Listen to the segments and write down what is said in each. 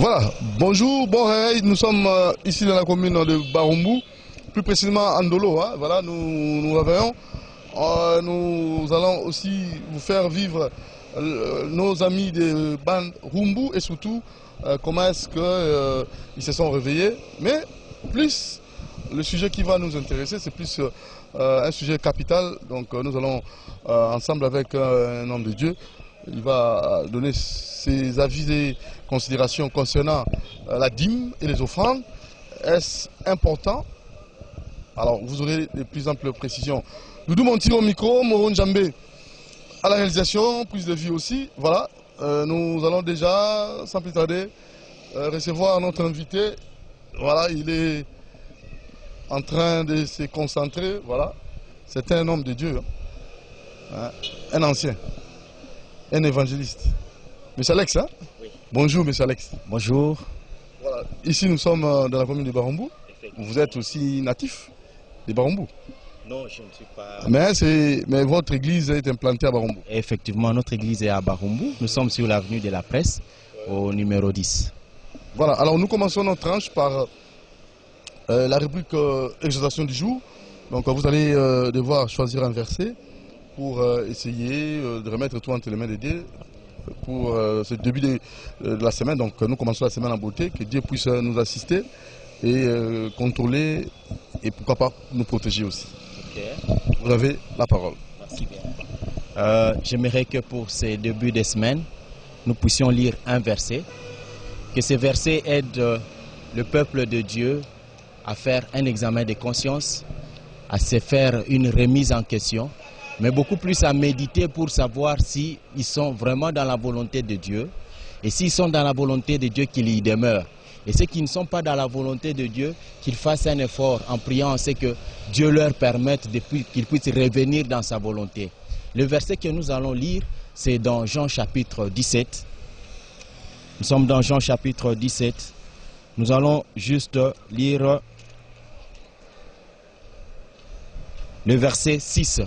Voilà, bonjour, bon réveil, nous sommes ici dans la commune de Barumbu, plus précisément à Ndolo, hein. Voilà, nous réveillons. Nous allons aussi vous faire vivre nos amis de Barumbu et surtout comment est-ce qu'ils se sont réveillés. Mais plus, le sujet qui va nous intéresser, c'est plus un sujet capital. Donc nous allons ensemble avec un homme de Dieu. Il va donner ses avis et considérations concernant la dîme et les offrandes. Est-ce important? Alors, vous aurez les plus amples précisions. Doudou Monti au micro, Moron Djambé à la réalisation, prise de vie aussi. Voilà, nous allons déjà, sans plus tarder, recevoir notre invité. Voilà, il est en train de se concentrer. Voilà, c'est un homme de Dieu, hein, un ancien. Un évangéliste. Monsieur Alex, hein? Oui. Bonjour, monsieur Alex. Bonjour. Voilà. Ici, nous sommes dans la commune de Barumbu. Vous êtes aussi natif de Barumbu? Non, je ne suis pas. Mais votre église est implantée à Barumbu? Effectivement, notre église est à Barumbu. Nous sommes sur l'avenue de la Presse, au numéro 10. Voilà, alors nous commençons notre tranche par la rubrique exhortation du jour. Donc, vous allez devoir choisir un verset pour essayer de remettre tout entre les mains de Dieu pour ce début de la semaine. Donc nous commençons la semaine en beauté, que Dieu puisse nous assister et contrôler et pourquoi pas nous protéger aussi. Okay. Vous avez la parole. Merci bien. J'aimerais que pour ces débuts de semaine, nous puissions lire un verset, que ce verset aide le peuple de Dieu à faire un examen de conscience, à se faire une remise en question, mais beaucoup plus à méditer pour savoir s'ils sont vraiment dans la volonté de Dieu et s'ils sont dans la volonté de Dieu qu'ils y demeurent. Et ceux qui ne sont pas dans la volonté de Dieu, qu'ils fassent un effort en priant, c'est que Dieu leur permette qu'ils puissent revenir dans sa volonté. Le verset que nous allons lire, c'est dans Jean chapitre 17. Nous sommes dans Jean chapitre 17. Nous allons juste lire le verset 6.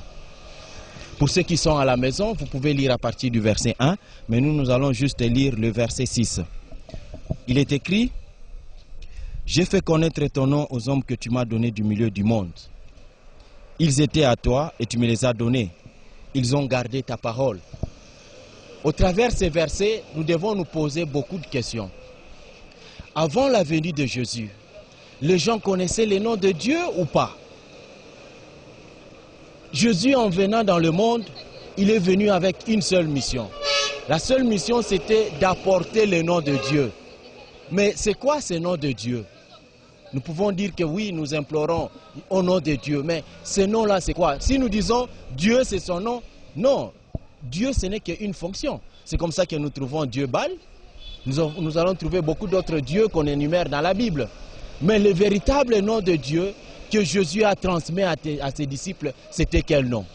Pour ceux qui sont à la maison, vous pouvez lire à partir du verset 1, mais nous allons juste lire le verset 6. Il est écrit: « J'ai fait connaître ton nom aux hommes que tu m'as donnés du milieu du monde. Ils étaient à toi et tu me les as donnés. Ils ont gardé ta parole. » Au travers de ces versets, nous devons nous poser beaucoup de questions. Avant la venue de Jésus, les gens connaissaient le nom de Dieu ou pas? Jésus, en venant dans le monde, il est venu avec une seule mission. La seule mission, c'était d'apporter le nom de Dieu. Mais c'est quoi ce nom de Dieu? Nous pouvons dire que oui, nous implorons au nom de Dieu, mais ce nom-là, c'est quoi? Si nous disons Dieu, c'est son nom, non. Dieu, ce n'est qu'une fonction. C'est comme ça que nous trouvons Dieu Baal. Nous allons trouver beaucoup d'autres dieux qu'on énumère dans la Bible. Mais le véritable nom de Dieu que Jésus a transmis à ses disciples, c'était quel nom?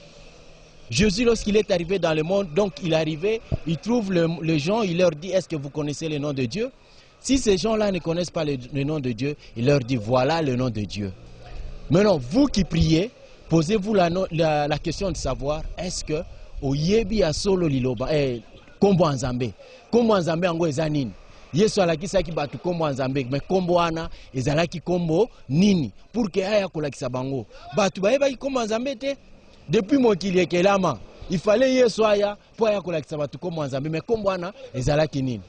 Jésus, lorsqu'il est arrivé dans le monde, donc il est arrivé, il trouve les gens, il leur dit: est-ce que vous connaissez le nom de Dieu? Si ces gens-là ne connaissent pas le nom de Dieu, il leur dit: voilà le nom de Dieu. Maintenant, vous qui priez, posez-vous la question de savoir: est-ce que oyebi ya solo liloba kombo anzambe ango ezanini? Yesu alakisaki batu kombo anzambe, mais kombo ana ezalaki kombo nini pour que aya kolakisa bango batu bayebaki kombo anzambe te depuis mokili ekelama. Il fallait Yesu aya pour aya kolakisa batu kombo anzambe, mais kombo ana ezalaki nini?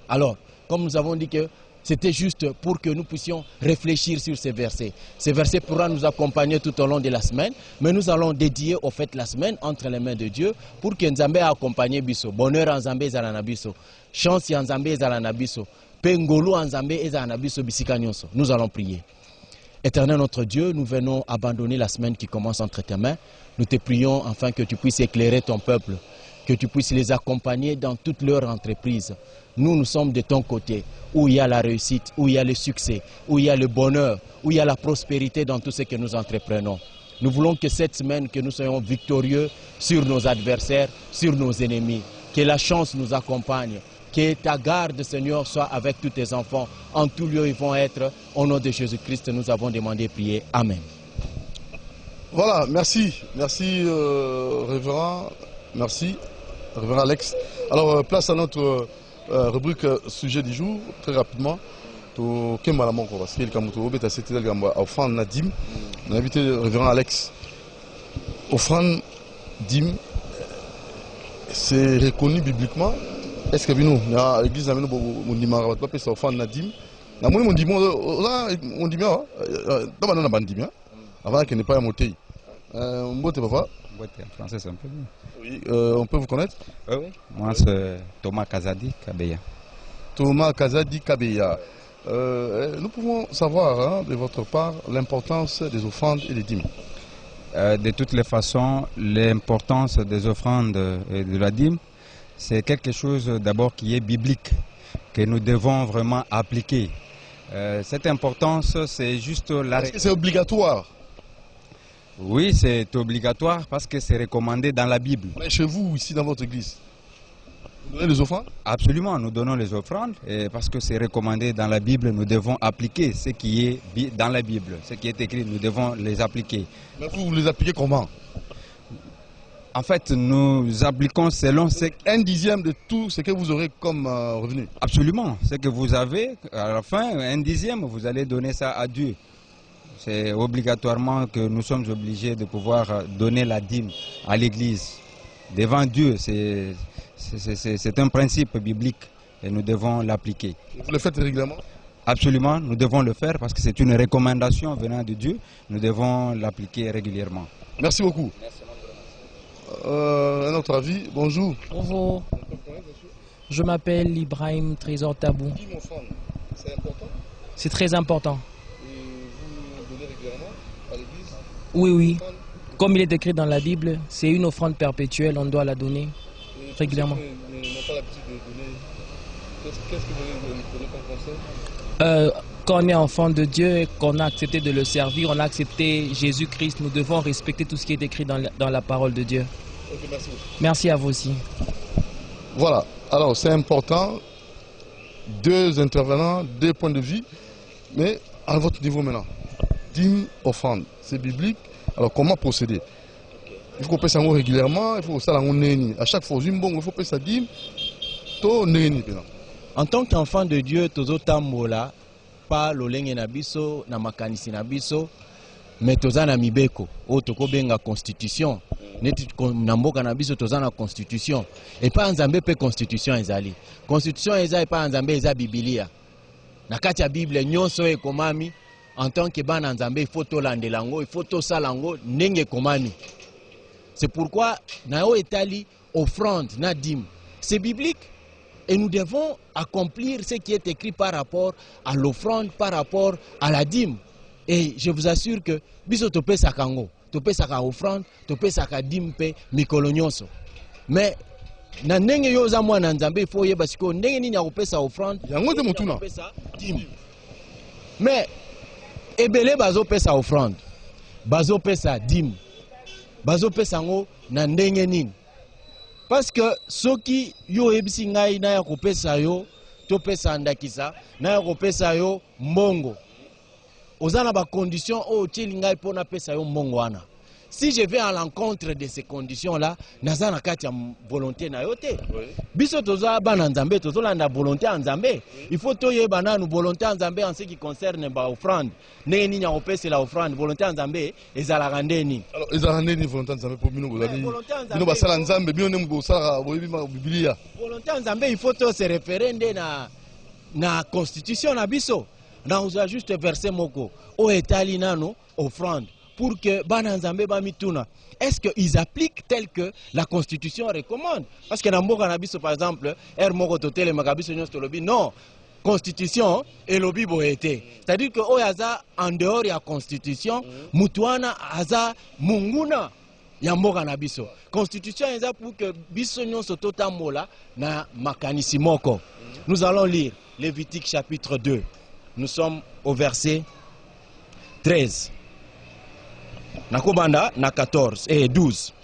Alors, comme nous avons dit que c'était juste pour que nous puissions réfléchir sur ces versets. Ces versets pourront nous accompagner tout au long de la semaine, mais nous allons dédier au fait la semaine entre les mains de Dieu pour que Nzambe accompagne biso. Bonheur en Nzambe ezala na biso. Chance en Nzambe ezala na biso. Pengolo en Nzambe ezala na biso bisika nyonso. Nous allons prier. Éternel notre Dieu, nous venons abandonner la semaine qui commence entre tes mains. Nous te prions afin que tu puisses éclairer ton peuple, que tu puisses les accompagner dans toute leur entreprise. Nous sommes de ton côté, où il y a la réussite, où il y a le succès, où il y a le bonheur, où il y a la prospérité dans tout ce que nous entreprenons. Nous voulons que cette semaine, que nous soyons victorieux sur nos adversaires, sur nos ennemis. Que la chance nous accompagne. Que ta garde, Seigneur, soit avec tous tes enfants. En tout lieu, ils vont être. Au nom de Jésus-Christ, nous avons demandé et prié. Amen. Voilà, merci. Merci, révérend. Merci, révérend Alex. Alors, place à notre rubrique sujet du jour, très rapidement. To Kemala Moko, parce que le Kamuto Obeta c'était le Gamba, Offrande Nadim. On a invité le révérend Alex. Offrande Dim, c'est reconnu bibliquement. Est-ce que nous, l'église, on dit que c'est offrande Nadim. On dit bien, avant qu'il n'ait pas un moté. Français, c'est un peu bien. Oui, on peut vous connaître? Oui. Moi, c'est Thomas Kazadi Kabeya. Thomas Kazadi Kabeya. Nous pouvons savoir de votre part l'importance des offrandes et des dîmes. De toutes les façons, l'importance des offrandes et de la dîme, c'est quelque chose d'abord qui est biblique, que nous devons vraiment appliquer. Cette importance, c'est juste la... Est-ce que c'est obligatoire? Oui, c'est obligatoire parce que c'est recommandé dans la Bible. Mais chez vous, ici dans votre église, vous donnez les offrandes? Absolument, nous donnons les offrandes et parce que c'est recommandé dans la Bible, nous devons appliquer ce qui est dans la Bible. Ce qui est écrit, nous devons les appliquer. Mais vous les appliquez comment? En fait, nous appliquons selon ce... Un dixième de tout ce que vous aurez comme revenu. Absolument, ce que vous avez, à la fin, un dixième, vous allez donner ça à Dieu. C'est obligatoirement que nous sommes obligés de pouvoir donner la dîme à l'Église. Devant Dieu, c'est un principe biblique et nous devons l'appliquer. Vous le faites régulièrement? Absolument, nous devons le faire parce que c'est une recommandation venant de Dieu. Nous devons l'appliquer régulièrement. Merci beaucoup. Un autre avis, bonjour. Bonjour. Je m'appelle Ibrahim Trésor Tabou. C'est important? C'est très important. Et vous donnez régulièrement à l'église? Oui. Comme il est écrit dans la Bible, c'est une offrande perpétuelle, on doit la donner régulièrement. N'ont pas l'habitude de donner. Qu'est-ce que vous donnez comme conseil? Quand on est enfant de Dieu et qu'on a accepté de le servir, on a accepté Jésus-Christ, nous devons respecter tout ce qui est écrit dans la parole de Dieu. Ok, merci. Merci à vous aussi. Voilà, alors c'est important, deux intervenants, deux points de vue, mais à votre niveau maintenant, dîme, offrande, c'est biblique, alors comment procéder? Il faut qu'on paie ça régulièrement, il faut que ça à chaque fois, il faut payer ça dîme, tout néni. En tant qu'enfant de Dieu, tozo tambola, pas lolenge na biso, na makanisi na biso, mais toza na mibeko, o toko benga constitution. Neti namboka na biso toza na constitution. Et pas nzambe pe constitution ezali. Constitution eza et pas nzambe eza Biblia. Na kati ya Bible nyonso ekomami en tant que bana nzambe il faut tolandela ngo, il faut tosala ngo ndenge ekomami. C'est pourquoi na o etali offrande na dîme. C'est biblique. Et nous devons accomplir ce qui est écrit par rapport à l'offrande, par rapport à la dîme. Et je vous assure que biso tope sakango, tope saka offrande, tope saka dîme pe mikolo nyonso. Mais na ndenge yo za mwana nzambe il faut yeba siko ndenge nini akopesa offrande, yango te motuna. Dîme. Mais ebele bazo pesa offrande, bazo pesa dîme, bazo pesa ngo na ndenge nini. Parce que soki yo ebisi ngai na ya kopesa yo to pesa ndakisa na ya kopesa yo mbongo ozana ba conditions o tili ngai pona pesa yo mbongo wana. Si je vais à l'encontre de ces conditions-là, naza na kati ya volonté na yo te. Biso toza bana nzambe tozolanda volonté ya nzambe. Il faut toyeba nanu volonté ya nzambe en ce qui concerne ba offrande. Ndenge nini ya kopesa la offrande, volonté ya nzambe ezalaka ndeni. Alors ezalaka ndeni volonté ya nzambe po bino bozali. Bino basala nzambe bino ne bosala boyebi ma Biblia. Volonté ya nzambe il faut to se référer na constitution na biso. Na uza juste verset moko o etali nano offrande. Pour que bana nzambe ba mituna, est-ce qu'ils appliquent tel que la constitution recommande? Parce que dans mboka na biso par exemple, moko totele makabiso nyonso tolobi non, constitution et lobi boete. C'est-à-dire que oyaza en dehors ya constitution, mutuana aza munguna ya mboka na biso. Constitution eza pour que biso nyonso totambola na makanisi moko. Nous allons lire Lévitique chapitre 2. Nous sommes au verset 13. Nakobanda na 14 et 12.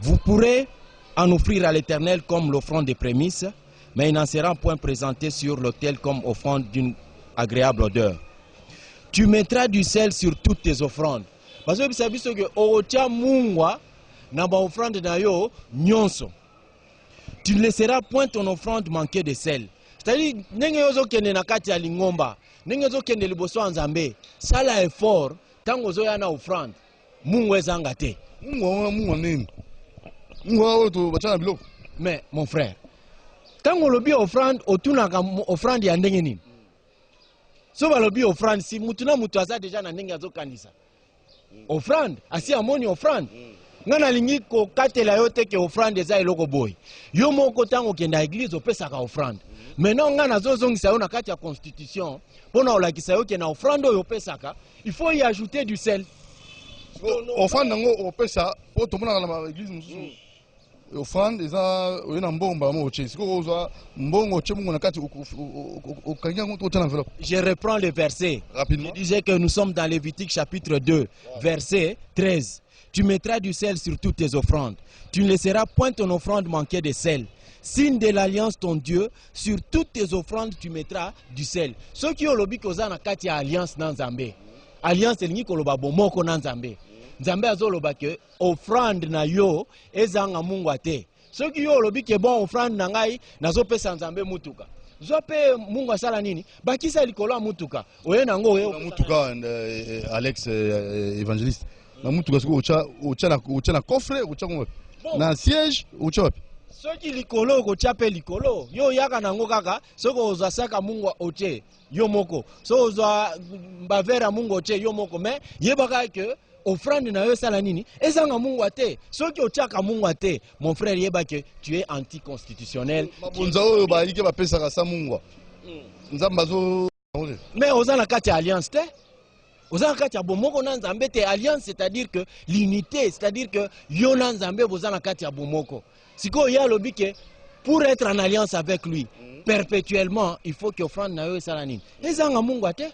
Vous pourrez en offrir à l'Éternel comme l'offrande des prémices, mais il n'en sera point présenté sur l'autel comme offrande d'une agréable odeur. Tu mettras du sel sur toutes tes offrandes. Parce que vous savez que otia mungwa na offrande na yo nyonso. Tu ne laisseras point ton offrande manquer de sel. c'est-à-dire ndenge ozokende na kati ya lingomba ndenge ozokende liboso ya Nzambe sala effort tango ozoya na offrande Mungu ezanga te. Mungu nini? Mungu to bachana biloko. Mais mon frère, tango lobi offrande otunaka offrande ya ndenge nini? So balobi offrande si mutu na mutu aza deja na ndenge azokanisa. Offrande, asi amoni offrande. Ngana lingi ko katela yo te ke offrande eza eloko boy. Yo moko tango kenda église opesaka offrande. Maintenant ngana zozongisa yo na kati ya constitution, pona olakisa yo ke na offrande oyo opesaka, il faut y ajouter du sel. Offrande nango opesa po tomona na église mususu. Offrande eza oyena mbomba mo oche. Siko ozwa mbongo oche mungu na kati okanga ngo to enveloppe. Je reprends le verset. Rapidement. Je disais que nous sommes dans Lévitique chapitre 2, verset 13. Tu mettras du sel sur toutes tes offrandes. Tu ne laisseras point ton offrande manquer de sel. Signe de l'alliance ton Dieu, sur toutes tes offrandes tu mettras du sel. Ceux qui ont lobi koza na kati alliance na Nzambe. Alliance elingi koloba bomoko na Nzambe. Nzambe azoloba ke offrande na yo ezanga Mungu ate. Ceux qui ont lobi ke bon offrande na ngai nazo pesa Nzambe mutuka. Zope Mungu asala nini? Bakisa likolo mutuka. Oye nango oye mutuka Alex évangéliste. Na mutuka siko ocha na coffre ocha na siège ocha wapi? Soki likolo ko chape likolo yo yaka nango kaka soko ozasaka Mungu oche yo moko so ozwa mbavera Mungu oche yo moko mais yebaka ke offrande na yo sala nini ezanga Mungu ate soki ochaka Mungu ate mon frère yeba que tu es anticonstitutionnel mabonza oyo ba yike ba pesa sa Mungu Nzamba zo mais ozana kati alliance te ozana kati bomoko na Nzambe te alliance c'est-à-dire que l'unité c'est-à-dire que yo na Nzambe bozana kati bomoko. Siko ya lobi ke pour être en alliance avec lui perpétuellement, il faut que offrande na yo sala nini. Ezanga Mungu ate.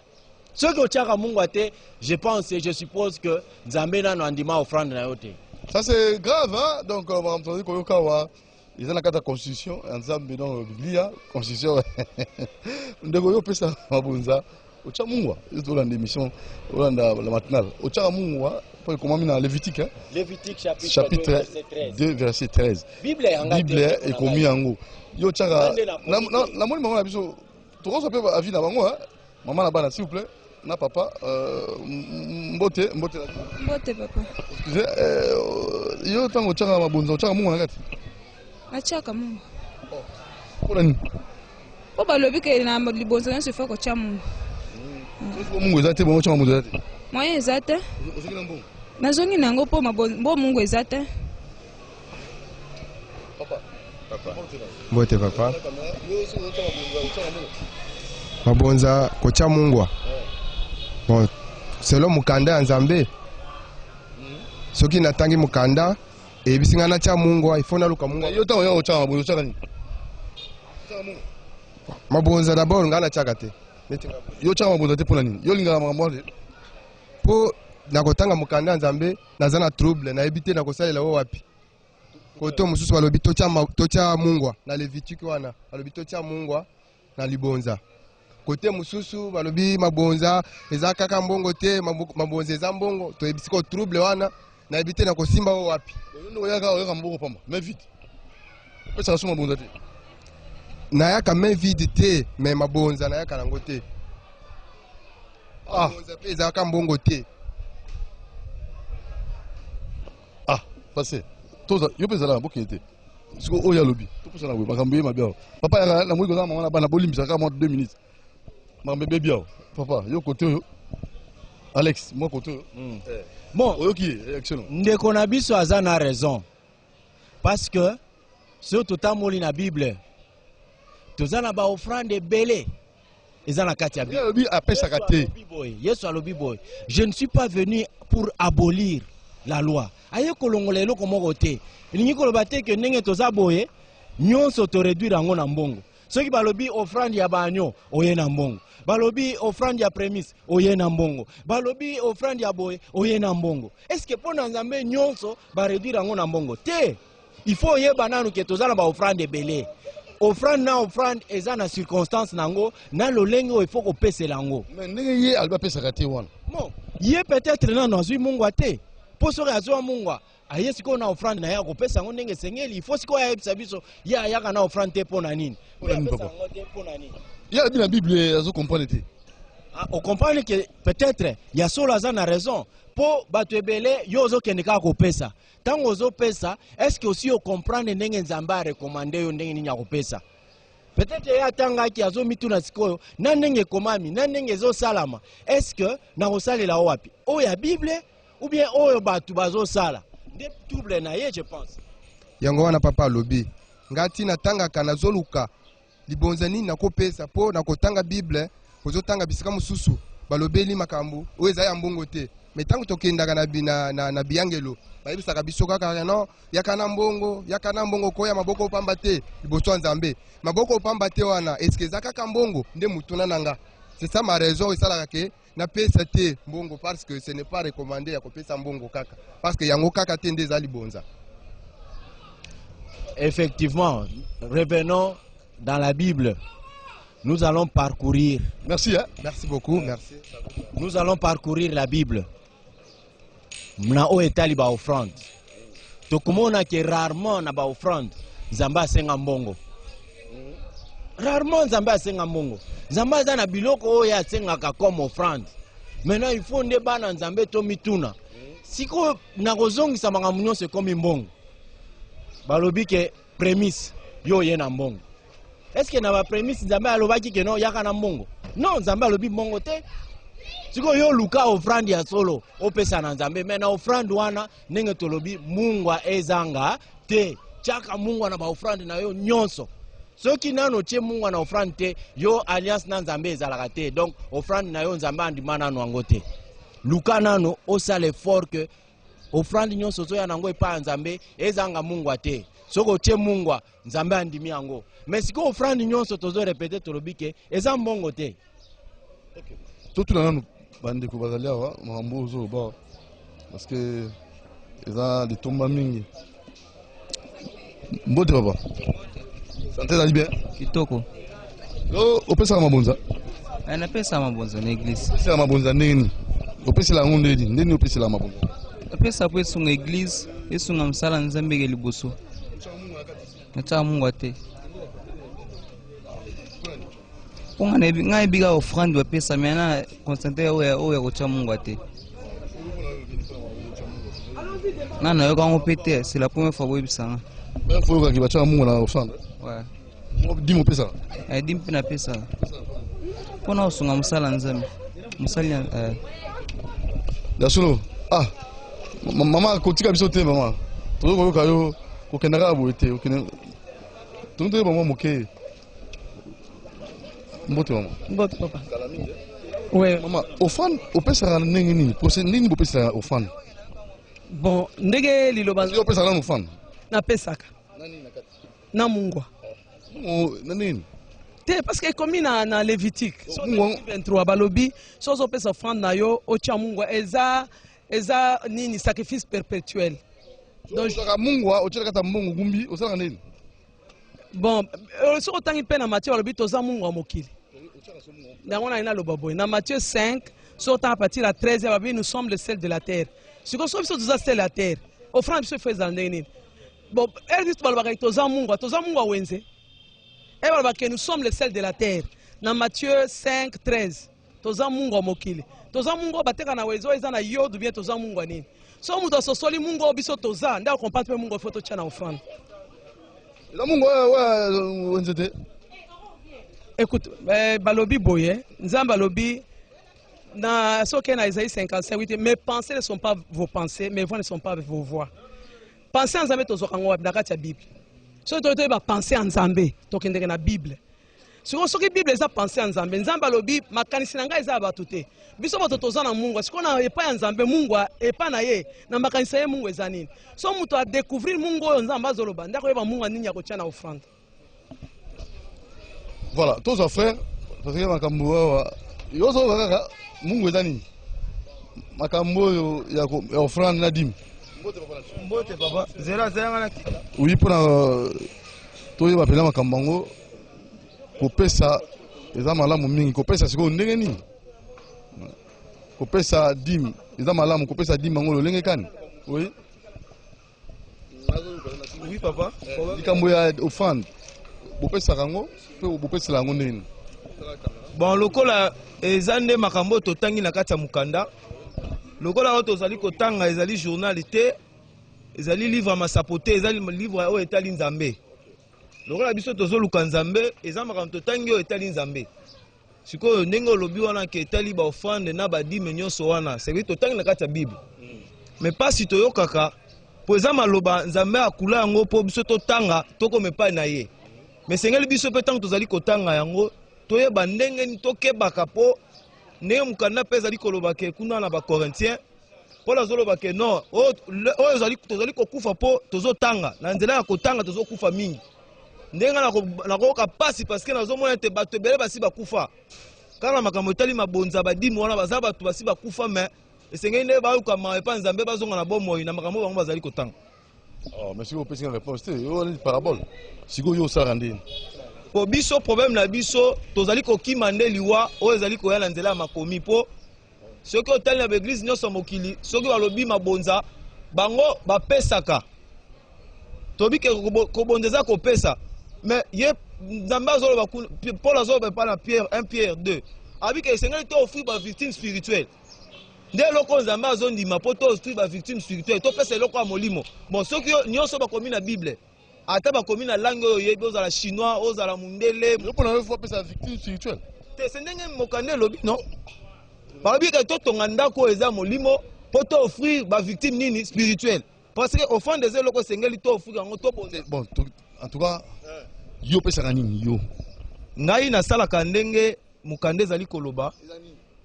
Ce que ochaka Mungu ate, je pense et je suppose que Nzambe na no andima offrande na yo te. Ça c'est grave hein. Donc on va entendre ko yokawa ils ont la carte de constitution Nzambe dans la Biblia constitution. Ndeko yo pesa mabunza ocha Mungu. Ils ont l'émission Olanda la matinale. Ocha Mungu pour comment mina Lévitique hein. Lévitique chapitre 2 verset 13. Bible est commis yango. Yo chaka la moni maman na biso to ko sope avis na bango hein. Maman na bana s'il vous plaît na papa mbote papa. Excusez yo tango chaka mabonzo chaka Mungu na kati. Achaka Mungu. Pour nini? Po balobi ke na libonzo na sefa ko cha Mungu. Mungu ezate bon chaka Mungu ezate. Moyen ezate. Ozongi na mbongo. Nazongi nango po mabo Mungu ezate. Papa. Mbote papa. Mabonza kocha Mungu. Bon, selon mukanda Nzambe. Soki natangi mukanda ebisinga na cha Mungu ifona luka Mungu. Yo tawo yo cha mabonzo chaka nini? Chaka Mungu. Mabonza d'abord ngana chaka te. Yo chaka mabonzo te pona nini? Yo linga makambo po nakotanga mukanda Nzambe nazana trouble na ebite na kosalela wo wapi koto mususu balobi tocha Mungu na Levitique wana balobi tocha Mungu na libonza kote mususu balobi mabonza eza kaka mbongo te mabonza eza mbongo to ebisiko trouble wana na ebite na kosimba wo wapi ndo yaka mbongo pamba mais vite pesa soma mabonza te na yaka mais vide te mais mabonza na yaka nango te mabonza pe eza kaka mbongo te. Passé. Toza yo pesa la bokete. Siko oya lobi. To pesa na we makambe mabia. Papa ya na mwiko za mama na bana bolimbisa ka mo 2 minutes. Makambe bia. Papa yo kote yo. Alex, moi kote yo. Bon, oyoki excellent. Ndeko na biso azana raison. Parce que surtout tamoli na Bible. Tozana ba offrande belé. Ezana kati ya Bible. Lobi apesa kate. Yesu alobi boy. Je ne suis pas venu pour abolir la loi. Aye kolongola eloko moko te. Elingi koloba te ke ndenge toza boye nyonso to réduire yango na mbongo. Soki balobi offrande ya banyo oye na mbongo. Balobi offrande ya prémisse oye na mbongo. Balobi offrande ya boye oye na mbongo. Est-ce que pona Nzambe nyonso ba réduire yango na mbongo te? Il faut yeba nanu ke toza na ba offrande belé. Offrande na offrande eza na circonstance nango na lolengo il faut ko pesa lango. Mais ndenge ye alba pesa kate wana. Bon, ye peut-être na nazui Mungu ate. Posore azwa Mungu aye siko na offrande na yako pesa ngo ndenge sengeli il faut siko ya ebisa biso ya yaka na offrande te pona nini ya la Bible azo comprendre te. On comprend que peut-être il y a solo azana raison pour bato ebele yo ozo keneka ko pesa tango ozo pesa est-ce que aussi on comprendre ndenge nzamba recommander yo ndenge nini ya ko pesa peut-être ya tanga ki azo mituna sikoyo na ndenge komami na ndenge zo salama est-ce que na kosalela wapi o ya Bible ou bien oyo bato bazo sala de double na ye je pense yango wana papa lobi ngati na tanga kana zoluka libonza nini na ko pesa po na kotanga Bible ozotanga bisika mususu balobeli makambo oeza ya mbongo te metango tokendaka na biyangelo bayebisaka biso kaka no yakana mbongo koya maboko opamba te liboso ya Nzambe maboko opamba te wana eske eza kaka mbongo nde mutuna nanga c'est ça ma raison esalaka ke na pesa te mbongo parce que ce n'est pas recommandé ya kopesa mbongo kaka parce que yango kaka te nde eza libonza. Effectivement, revenons dans la Bible. Nous allons parcourir. Merci, hein? Merci beaucoup, merci. Nous allons parcourir la Bible. Na o etali ba offrande. Tokomona ke rarement na ba offrande Nzamba senga mbongo. Rarement Nzamba senga mbongo. Nzamba za na biloko o ya senga ka comme offrande. Maintenant il faut nde bana Nzambe to mituna. Siko na kozongisa makambo nyonso comme mbongo. Balobi ke prémisse yo ye na mbongo. Est-ce que na ba prémisse Nzambe alobaki ke no yaka na mbongo? Non, Nzambe alobi mbongo te. Siko yo luka offrande ya solo opesa na Nzambe mena offrande wana ndenge tolobi mungwa ezanga te. Chaka mungwa na ba offrande na yo nyonso. Soki nano che mungwa na offrande te yo alliance na Nzambe ezalaka te. Donc offrande na yo Nzambe andimana no ango te. Luka nano osala effort que offrande nyonso zo ya nango epa Nzambe ezanga mungwa te. Soko che mungwa Nzambe andimi yango. Mais siko offrande nyonso tozo répéter tolobi ke eza mbongo te. Okay. Tout nanu bande ko bazali awa mambo zo ba parce que eza de tomba mingi. Mbote baba. Santé la bien. Kitoko. Yo opesa mabonza. Ana pesa mabonza na église. Pesa mabonza nini? Opesa la ngonde ndi ndeni opesa la mabonza. Pesa po esunga église, esunga msala Nzambe ke liboso. Nata Mungu ate. Ponga ngai biga offrande wa pesa mena concentré oya kocha Mungu ate. Nana yo kango pété, c'est la première fois boyebisanga. Ben faut ka kibacha Mungu na offrande. Ouais. Dimo pesa. Dim pina pesa. Pona osunga msala Nzambe. Musali Dasolo. Ah. Mama kotika biso te mama. Toko ko yo ko kenaka bo ete, okene. Tonto mama moke. Mbote mama. Mbote papa. Ouais. Mama, offrande, opesa ndenge nini? Procès nini bo pesa offrande? Bon, ndege liloba yo pesa na offrande. Na pesaka. Nani na kati? Na mungwa. Nani? Te parce que comme na Lévitique, 23 balobi, sozo pesa offrande na yo ocha mungwa eza nini sacrifice perpétuel. Donc mungwa ocha kata mbongo gumbi osala nini? Bon, so otangi pe na Matthieu balobi toza mungwa mokili. Nango na ina lobaboy na Matthieu 5, so à partir de la 13e babi nous sommes le sel de la terre. Si ko so biso toza sel de la terre, offrande biso feza ndenge. Bon, Ernest balobaka toza mungwa wenze. Et voilà que nous sommes le sel de la terre. Dans Matthieu 5, 13. Toza mungo mokili. Toza mungo bateka na wezo eza na yodu bien toza mungo nini. So muto sosoli mungo biso toza nda compare mungo photo cha na offrande. La mungo ouais nzete. Écoute, balobi boye, nzamba balobi na soke na Isaïe 55, mes pensées ne sont pas vos pensées, mes voix ne sont pas vos voix. Pensez en Nzambe tozo kango na kati ya Bible. So to ba penser en Nzambe to kendeke na Bible. Siko soki Bible eza penser en Nzambe, Nzambe alobi makanisi na ngai eza batu te. Biso bato toza na Mungu, siko na epa ya Nzambe Mungu epa na ye na makanisi ye Mungu eza nini. So muto a découvrir Mungu oyo Nzambe azoloba, ndako yeba Mungu nini ya kotia na offrande. Voilà, tous nos frères, parce que makambo yo zo kaka Mungu eza nini? Makambo ya offrande na dim. Mbote papa, zera ngana. Oui, pour toye bapela makambango kopesa eza malamu mingi kopesa siko ndenge nini? Kopesa dim eza malamu kopesa dim ngolo lenge kani? Oui. Oui papa. likambo ya offrande bopesaka yango mpe bopesela yango ndeni. Bon lokola ezande makambo totangi na kati ya mukanda. Lokola oyo tozali kotanga ezali journal te, ezali livre masapo te, ezali livre oyo etali Nzambe. Lokola biso tozoluka Nzambe eza makambo totangi oyo etali Nzambe. Sikoyo ndenge olobi wana ke etali ba offrande na ba dîme nyonso wana, c'est vrai totangi na kati ya Bible. Mais pas si toyokaka po eza maloba Nzambe akula yango po biso totanga tokomepa na ye. Mais sengeli biso pe tango tozali kotanga yango toyeba ndenge ni tokebaka po ndenge mukanda pe ezali koloba ke kuna na ba Corinthiens Paul azoloba ke non oyo tozali kokufa po tozotanga na nzela ya kotanga tozokufa mingi. Ndenge nakoka pasi parce que nazomona ete bato ebele basi bakufa. Kala makambo etali mabonza badimi wana baza bato basi bakufa mais esengeli nde bayuka maepa Nzambe bazonga na bomoi na makambo bango bazali kotanga. Oh, mais si vous pensez une réponse, c'est une parabole. Si vous avez ça rendu. Po biso problème na biso tozali kokima nde liwa oyo ezali koya na nzela ya makomi po soki otali na baeglise nyonso mokili soki balobi mabonza bango bapesaka tobi ke kobonza eza kopesa mais ye Nzambe azoloba Paul azoloba pa na Pierre 1 Pierre 2 abi ke esengeli to offrir ba victime spirituelle nde eloko Nzambe azondima po to offrir ba victime spirituelle topesa eloko ya molimo bon soki nyonso bakomi na Bible ata bakomi na langue oyo yebi ozala chinois ozala mundele pour la fois pesa victime spirituelle te c'est ndenge mokande lobi non balobi ke totonga ndako eza molimo po to offrir ba victime nini spirituelle parce que au fond des eloko sengeli to offrir yango to bon en tout cas yo pesa nini yo ngai nasalaka ndenge mokande ezali koloba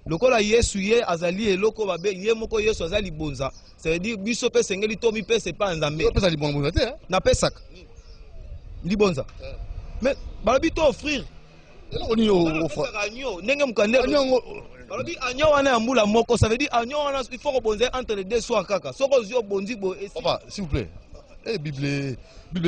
lokola Yesu ye azali eloko babe ye moko Yesu azali bonza ça veut dire biso pe sengeli to mi pese pa Nzambe yo pesa libonza te na pesaka libonza mais balobi to offrir oni yo agneau ndenge mokande balobi agneau wana ya mbula moko ça veut dire agneau wana il faut rebonzer entre les deux soirs kaka soko ozio bonzi bo papa s'il vous plaît Bible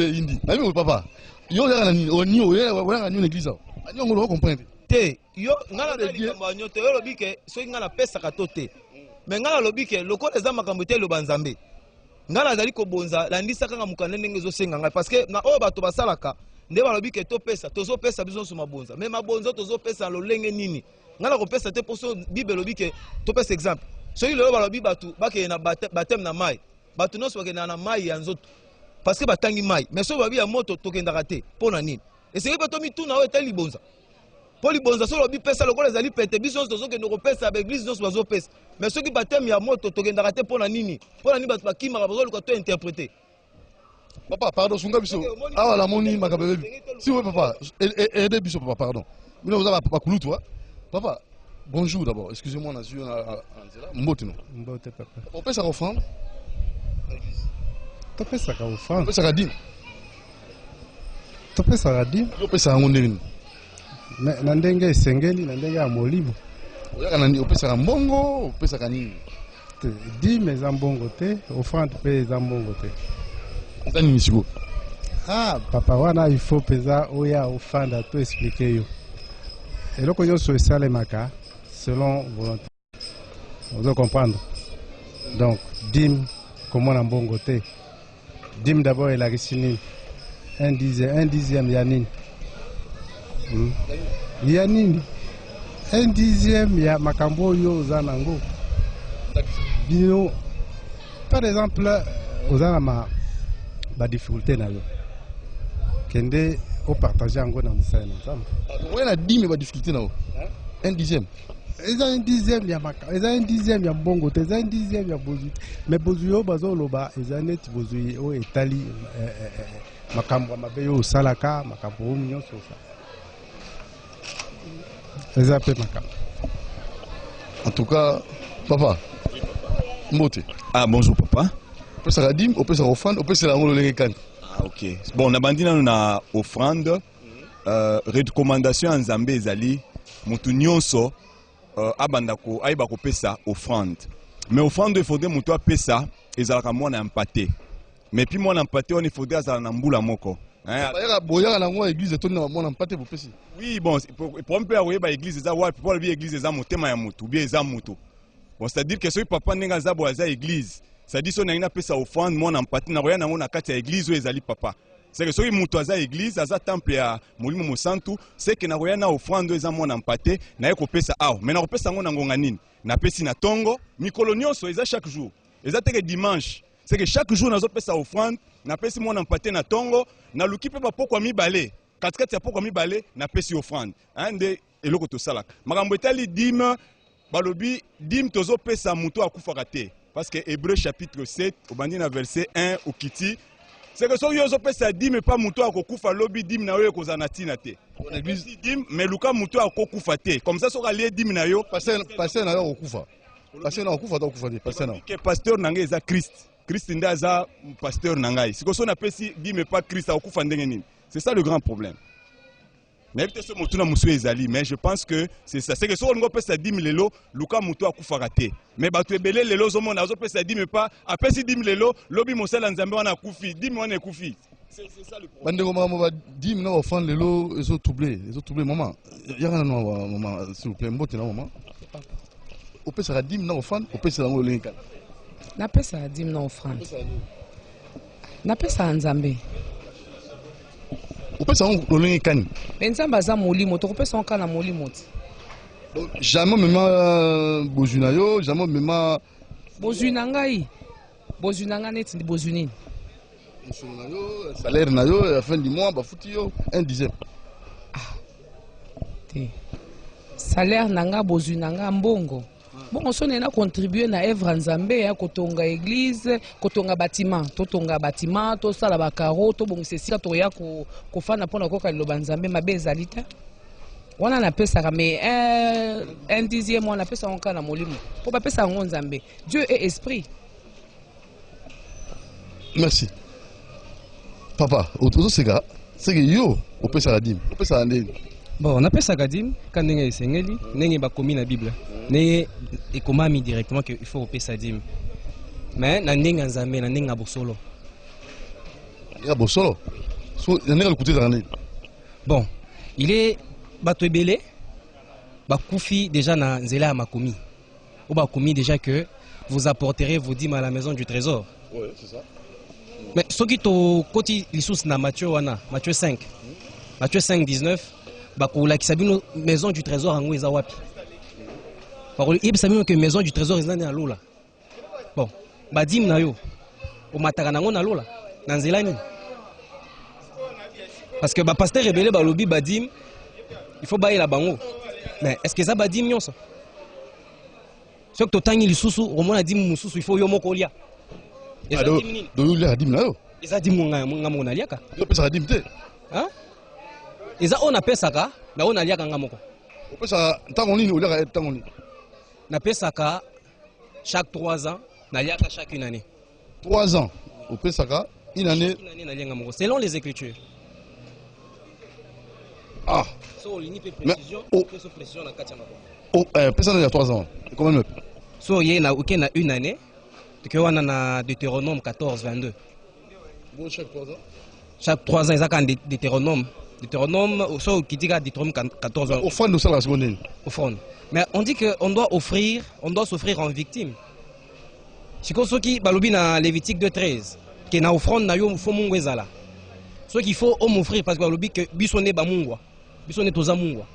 indi na mi papa yo ya na nini oni yo ya na église agneau ngolo comprendre te yo ngala na likambo agneau te yo lobi ke soki ngala pesaka to te mais ngala lobi ke lokola eza makambo te loba Nzambe ngala azali kobonza landisa kaka mokande ndenge ezosenga ngai parce que na oyo bato basalaka nde balobi ke topesa tozopesa biso nyonso mabonza mais mabonza tozopesa lolenge nini ngala kopesa te poso Bible lobi ke topesa exemple soki lelo balobi bato bakeye na bateme na mai bato nyonso bakendaka na mai ya nzoto parce que batangi mai mais soki babi ya moto tokendaka te mpo na nini esengeli mpe tomituna oyo etali libonza po libonza soki lobi pesa lokola ezali pete biso nyonso tozokende kopesa baeglise nyonso bazopesa mais soki bateme ya moto tokendaka te mpo na nini bato bakimaka bazoluka to interpréter. Papa, pardon, sunga biso. Ah, la moni makabe. Si oui, papa, aidez biso, papa, pardon. Mais vous avez pas coulou, toi. Papa, bonjour d'abord. Excusez-moi, on a su Mbote, non. Mbote, papa. On peut ça offrande. Tu peux ça offrande. On peut ça radine. Tu peux ça radine. On peut ça ngondeni. Mais nandenge sengeli, nandenge amolimo. On peut ça mbongo, on peut ça kanini. Dis mes ambongo te, offrande pe zambongo te. Ah, papa wana il faut pesa oya offrande to expliquer yo. Et là qu'on soit salemaka selon volonté. Vous devez comprendre. Donc dim comment en bon côté. Dim d'abord il a réussi un dixième yanine. Yanine. Un dixième ya makambo yo zanango. Bino par exemple ozana ma difficulté na yo kende au partager en gros dans le sein ensemble on a 10 mais ma difficulté na yo un dixième eza un dixième ya maka eza un dixième ya bongo te eza un dixième ya bozu mais bozu yo bazo loba eza net bozu o etali makambo mabe yo salaka makambo nyonso ça eza pe makambo en tout cas papa Mbote. Ah bonjour papa. On peut se radim, on peut se offrande, on peut se la rouler quand. Ah ok. Bon, on a bandé na offrande, recommandation en Nzambe ezali, mutu nyonso abandako aiba ko pesa offrande. Mais offrande il faudrait mutu pesa ezalaka mwana empaté. Mais puis mwana empaté on il faudrait azala na mbula moko. Boya na ngwa église to na mwana empaté pour pesa. Oui, bon, pour un peu aouye ba église eza wa, pour l'église eza motema ya mutu, bien eza mutu. Bon, c'est-à-dire que ce papa nenga zabo aza église. ça dit son na pesa offrande mon empati na roya na ngona kati ya église o ezali papa. C'est que soki mutu aza église aza temple ya molimo mosantu c'est que na roya na offrande eza mon empati na ye kopesa aw mais na kopesa ngo na ngonga nini na pesi na tongo mikolo nyonso eza chaque jour eza te que dimanche c'est que chaque jour nazo pesa offrande na pesi mon empati na tongo na luki pe ba pokwa mibale katikati ya pokwa mibale na pesi offrande ande eloko to salaka makambo etali dîme balobi dîme tozo pesa mutu akufaka te parce que Hébreu chapitre 7 au bandi na verset 1 au kiti c'est que soki yozo pesa dîme pas mutu akokufa lobi dîme na yo ekozana tina te l'église dîme mais luka mutu akokufa te comme ça soka lie dîme na yo pasteur na yo okufa pasteur na okufa ta okufa te pasteur na que pasteur na ngai eza Christ nde aza pasteur na ngai siko so na pesi dîme pas Christ akufa ndenge nini c'est ça le grand problème. Mais ce motu na musu ezali mais je pense que c'est ça c'est que so ngo pesa 10 000 lelo luka mutu akufaka te mais batu ebele lelo zo mona zo pesa 10 000 pas apesi 10 000 lelo lobi mosala nzambe wana akufi 10 000 wana ekufi c'est ça le problème. Bande ko mama 10 000 na offrande lelo ezo troubler maman yaka na maman s'il vous plaît mbote na maman au pesa 10 000 na offrande au pesa ngo lenga na pesa 10 000 na offrande na pesa nzambe opesa ngo longi kani nzambe aza molimo tokopesa ngo kana molimo ti jamais mema bozuna yo jamais mema bozuna ngai neti ndi bozunini bozuna yo salaire na yo à la fin du mois bafuti yo 1/10 te salaire nanga bozuna nga mbongo bongo so nena contribuer na œuvre nzambe ya kotonga église kotonga bâtiment to sala ba carreau to bongisa sika to ya kofana pona koka liloba nzambe mabe ezali te wana na pesa mais 1/10 wana pesa onka na molimo po ba pesa ngo nzambe Dieu est esprit. Merci papa otozo seka c'est que yo opesa la dîme opesa la ndeni bon on appelle ça gadim quand ndenge esengeli ndenge bakomi na bible ndenge ekomami directement que il faut opesa dîme mais na ndenge nzambe na ndenge bosolo ya bosolo so ndenge le za ndeni bon il est bato ebele bakufi déjà na nzela ya makomi ou bakomi déjà que vous apporterez vos dîmes à la maison du trésor. Ouais, c'est ça. Mais soki to koti lisusu na Matthieu 5 Matthieu 5:19 bakolakisa bino maison du trésor yango eza wapi bakoyebisa bino que maison du trésor eza na lola bon badime na yo omataka nango na lola na nzela nini parce que bapasteur ebele balobi badime il faut bayela bango mais est-ce que eza badime nyonso soki totangi lisusu omona dime mosusu il faut yo moko olia eza dime nini do yo dime na yo eza dime nga moko naliaka yo pesa dime te hein eza on apesaka na on aliaka nga moko opesa ntango nini oliaka ntango nini napesaka chaque 3 ans naliaka chaque une année 3 ans opesaka une année nalianga moko selon les écritures. Ah so lini pe précision so précision na kati ya mako pesa na 3 ans comment même so yé na OK na une année que wana na Deutéronome 14:22 bon chaque 3 ans chaque 3 ans ezaka Deutéronome so qui dit Deutéronome 14 offrande ça la seconde offrande mais on dit que on doit s'offrir en victime siko soki balobi na Lévitique 2:13 que na offrande na yo fo mungu ezala so qu'il faut m'offrir parce que balobi que biso ne ba mungwa biso ne toza mungwa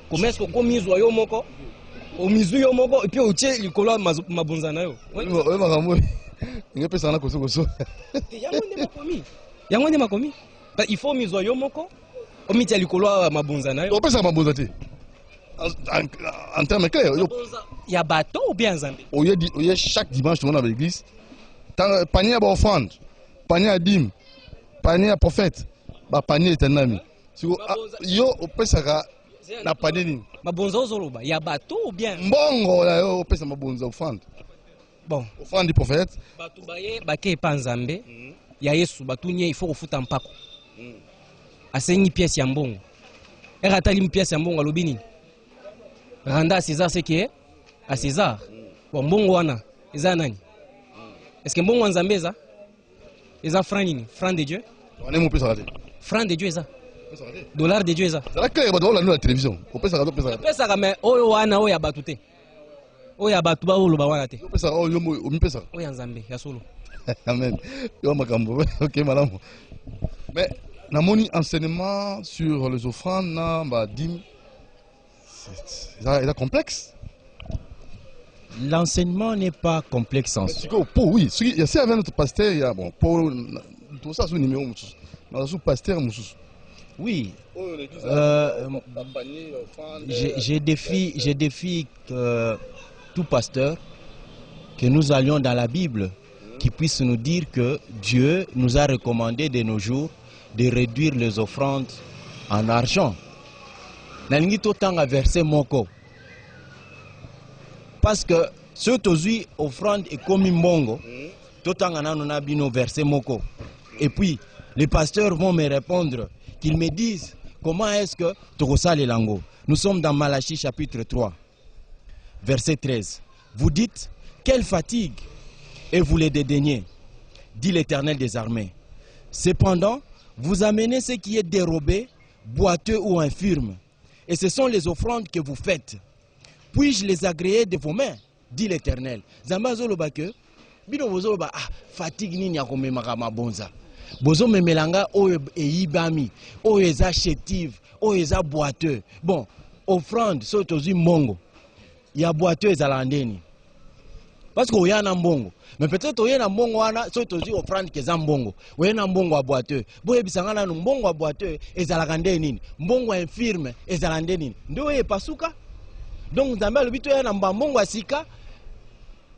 comment est-ce ko mizwa yo moko o mizu yo moko et puis o tie likolo mabonza na yo oui makambo ngepesa na koso yango ne makomi il faut mizwa yo moko o mitia likolo mabonza na yo opesa mabonza te en termes clairs il y a bateau ou bien nzambe oye chaque dimanche tout le monde à l'église panier à offrande panier à dîme panier à prophète ba panier éternel yo opesa na panier nini mabonza ozoloba ya bateau ou bien mbongo la yo opesa mabonza offrande bon offrande du prophète bato baye bake pa nzambe ya Yesu batunye il faut kofuta mpako asengi pièce ya mbongo eratali pièce ya mbongo alobi nini randa à César ce qui est à César bon mbongo wana eza nani est-ce que mbongo nzambe eza franc nini franc de Dieu on est mon pesa raté franc de Dieu eza dollar de Dieu eza ça la clair ba dola na télévision opesa ka pesa ka mais oyo wana oyo ya batu te oyo bato baoloba wana te oyo ya nzambe ya solo. Amen. Ok, madame. Mais namoni enseignement sur les offrandes na dîme, c'est complexe. L'enseignement n'est pas complexe en soi. Oui, il y a notre pasteur, il y a bon pour tout ça sous numéro sous pasteur oui. Je défie tout pasteur que nous allions dans la Bible qui puisse nous dire que Dieu nous a recommandé de nos jours de réduire les offrandes en argent. Nalingi totanga verset moko. Parce que ce tozi offrande est comme mbongo, totanga nana bino verset moko. Et puis les pasteurs vont me répondre qu'ils me disent comment est-ce que Togosa les lango. Nous sommes dans Malachie chapitre 3, verset 13. Vous dites, quelle fatigue, et vous les dédaignez, dit l'Éternel des armées. Cependant, vous amenez ce qui est dérobé, boiteux ou infirme, et ce sont les offrandes que vous faites. Puis-je les agréer de vos mains, dit l'Éternel. Zambazo que bino bozo ba fatigue ni nyakome makama bonza. Bozo memelanga oyo eibami, oyo eza chétive, oyo eza boiteux. Bon, offrande so tozi mbongo. Ya boiteux ezala ndeni. Parce que oyana mbongo. Mais peut-être oyana mbongo wana so tozi offrande keza mbongo. Oyana mbongo wa boiteux. Boye bisangana no mbongo wa boiteux ezala ndeni. Mbongo infirme ezala ndeni. Ndo e pasuka. Donc Nzambe alobi to yana mbongo asika.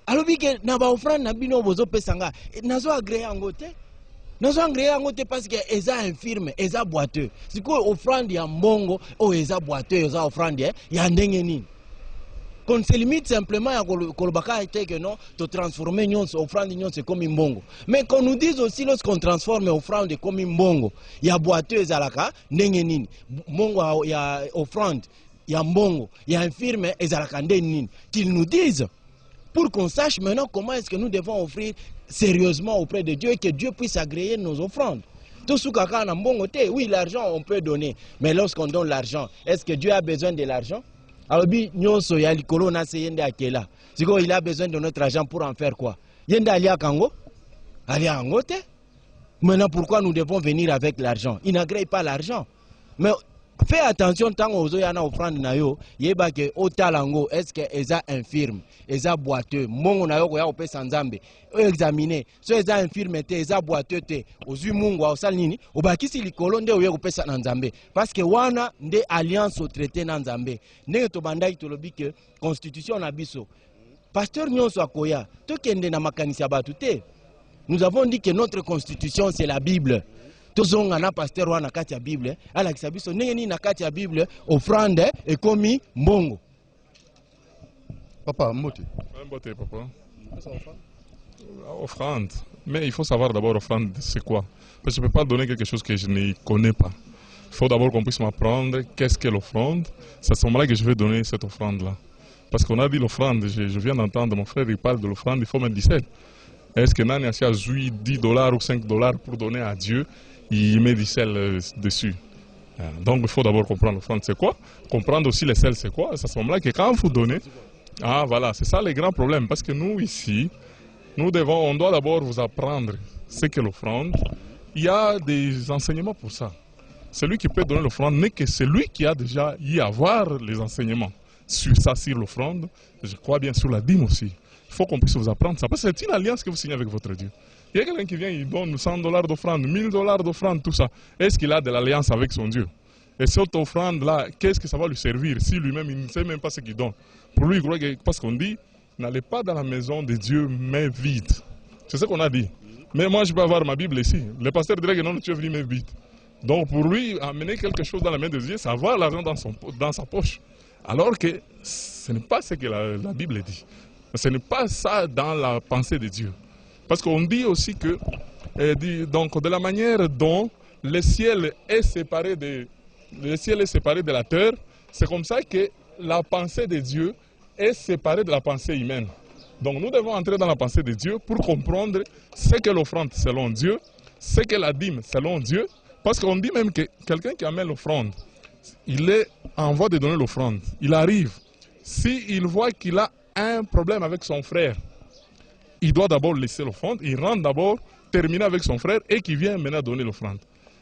Alobi ke na ba offrande na bino bozo pesanga. Nazo agréer yango te. Nazo agréer yango te parce que eza infirme, eza boiteux. Siko offrande ya mbongo o eza boiteux, eza offrande ya ndenge nini. Qu'on se limite simplement à kolobaka était que non, de transformer nyonso offrande nyonso comme mbongo. Mais qu'on nous dise aussi lorsqu'on transforme offrande comme mbongo, ya boiteux ezalaka ndenge nini. Mbongo ya offrande ya mbongo, ya infirme ezalaka ndenge nini. Qu'ils nous disent pour qu'on sache maintenant comment est-ce que nous devons offrir sérieusement auprès de Dieu et que Dieu puisse agréer nos offrandes. Tout ce qu'on a mbongo te, oui l'argent on peut donner, mais lorsqu'on donne l'argent, est-ce que Dieu a besoin de l'argent? Alors, nyonso ya likolo na se yende akela. Siko il a besoin de notre argent pour en faire quoi? Yende alia kango? Alia ango te? Maintenant, pourquoi nous devons venir avec l'argent? Il n'agrée pas l'argent. Mais fais attention tant aux oyana offrande na yo, yeba ke otalango, est-ce que eza infirme, eza boiteux, mongo na yo ko ya opesa nzambe. Examiner, so eza infirme te, eza boiteux te, ozu mungu wa osal nini, obakisi likolo nde oye kopesa na nzambe. Parce que wana nde alliance au traité na nzambe. Ndenge to bandaki tolobi ke constitution na biso. Pasteur nyonso akoya, to kende na makanisi ya batu te. Nous avons dit que notre constitution c'est la Bible. Tozonga na pasteur wana kati ya Bible, ala kisabiso ndenge ni na kati ya Bible, offrande ekomi mbongo. Papa, mbote. Mbote, papa. Offrande. Mais il faut savoir d'abord offrande, c'est quoi? Parce que je ne peux pas donner quelque chose que je ne connais pas. Il faut d'abord qu'on puisse m'apprendre qu'est-ce qu'est l'offrande. C'est à ce moment-là que je vais donner cette offrande-là. Parce qu'on a dit l'offrande, je viens d'entendre mon frère, il parle de l'offrande, il faut mettre 17. Est-ce que Nani a $10 ou $5 pour donner à Dieu? Il met du sel dessus. Donc il faut d'abord comprendre l'offrande c'est quoi. Comprendre aussi les sels c'est quoi. C'est à ce moment-là que quand vous donnez, ah voilà, c'est ça les grands problèmes. Parce que nous ici, on doit d'abord vous apprendre ce qu'est l'offrande. Il y a des enseignements pour ça. Celui qui peut donner l'offrande n'est que celui qui a déjà y avoir les enseignements sur ça, sur l'offrande. Je crois bien sur la dîme aussi. Il faut qu'on puisse vous apprendre ça. Parce que c'est une alliance que vous signez avec votre Dieu. Il y a quelqu'un qui vient, il donne $100 d'offrande, $1000 d'offrande, tout ça. Est-ce qu'il a de l'alliance avec son Dieu? Et cette offrande-là, qu'est-ce que ça va lui servir si lui-même, il ne sait même pas ce qu'il donne? Pour lui, il croit que, parce qu'on dit, n'allez pas dans la maison de Dieu, mais vide. C'est ce qu'on a dit. Mais moi, je peux avoir ma Bible ici. Le pasteur dirait que non, tu es venu, mais vide. Donc pour lui, amener quelque chose dans la main de Dieu, c'est avoir l'argent dans sa poche. Alors que ce n'est pas ce que la Bible dit. Ce n'est pas ça dans la pensée de Dieu. Parce qu'on dit aussi que, donc de la manière dont le ciel est séparé de la terre, c'est comme ça que la pensée de Dieu est séparée de la pensée humaine. Donc nous devons entrer dans la pensée de Dieu pour comprendre ce qu'est l'offrande selon Dieu, ce qu'est la dîme selon Dieu. Parce qu'on dit même que quelqu'un qui amène l'offrande, il est en voie de donner l'offrande. Il arrive. S'il voit qu'il a un problème avec son frère, il doit d'abord laisser l'offrande, il rentre d'abord, terminer avec son frère et qui vient maintenant donner l'offrande.